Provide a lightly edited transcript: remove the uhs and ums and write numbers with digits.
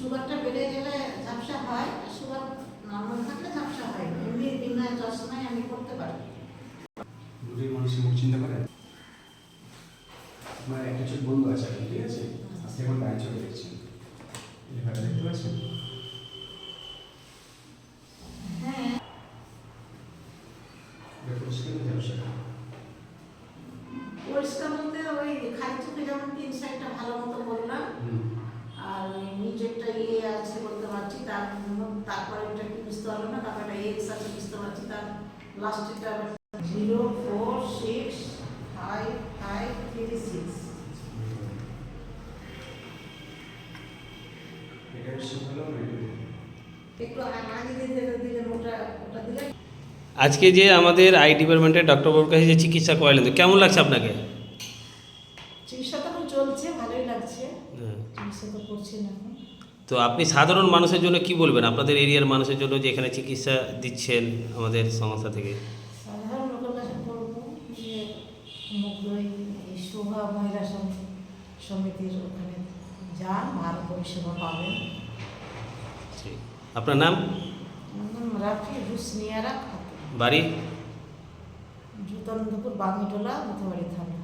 সুগারটা বেড়ে গেলে ঝাপসা হয়, সুগার নর্মাল থাকলে ঝাপসা হয় না। এমনি বিনা চশমায় আমি করতে পারি। দুটোই মানুষের মুখ চিন্তা করে আমার একটা চোখ বন্ধ আছে এখন, ঠিক আছে? আজকে এখন ডান চোখে দেখছেন, লেখাটা দেখতে পাচ্ছেন? হ্যাঁ, পরিষ্কার হয়ে যাবে সেটা। পরিষ্কার বলতে ওই খালি চোখে যেমন 3 সাইডটা ভালো মতো বললাম, আর ওই নিচেরটা আছে বলতে পারছি, তারপরে ওটা কি বুঝতে পারলো না, তারপরে একটা এক্স আছে বুঝতে পারছি, তার লাস্টেরটা 0 4 6 5 5 3 6। এটা বেশি ভালো না একটু আগে দিলে ওটা দিলে। আজকে যে আমাদের আই ডিপার্টমেন্টের ডক্টরবাবুর কাছে যে চিকিৎসা করালেন, তো কেমন লাগছে আপনাকে? চিকিৎসা তো এখন চলছে, ভালোই লাগছে। হ্যাঁ। চিকিৎসা তো করছি না এখন। তো আপনি সাধারণ মানুষের জন্য কি বলবেন, আপনাদের এরিয়ার মানুষের জন্য যে এখানে চিকিৎসা দিচ্ছেন আমাদের সংস্থা থেকে? সাধারণ লোকের কাছে বলবো যে এই শোভা মহিলা সমিতির ওখানে যান, ভালো পরিষেবা পাবেন। ঠিক। আপনার নাম? আমার নাম রাফি হুসনিয়ারা খাতুন, বাড়ি? জুতন্দপুর বামিটোলা, মতবাড়ি থানা।